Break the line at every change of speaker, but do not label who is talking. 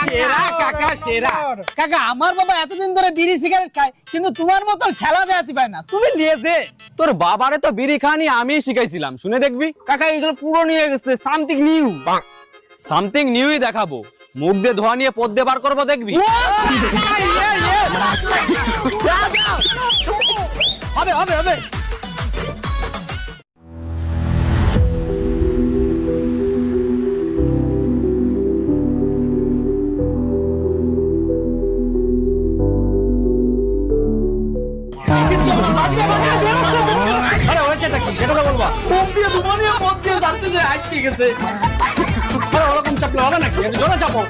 সেরা কাকা সেরা কাকা আমার বাবা এতদিন ধরে বিড়ি সিগারেট খায় কিন্তু তোমার মতো খেলা দেখাতে পায় না তুমি নিয়েছে
তোর বাবারে তো বিড়ি খানি আমি শিখাইছিলাম শুনে দেখবি
কাকা এগুলো পুরো নিয়ে গেছে, সামথিং নিউ।
সামথিং নিউই দেখাবো, মুখ দিয়ে ধোয়া নিয়ে পদ দিয়ে বার করবো দেখবি।
হবে হবে হবে
আরে হয়েছেটা কি সেটা তো বলবা।
মুখ দিয়ে ধুমানিয়া মদ দিয়ে দাঁড়িয়ে যে আটকে গেছে
আরে ওরকম চাপলে হবে নাকি, একটু জোরে চাপো।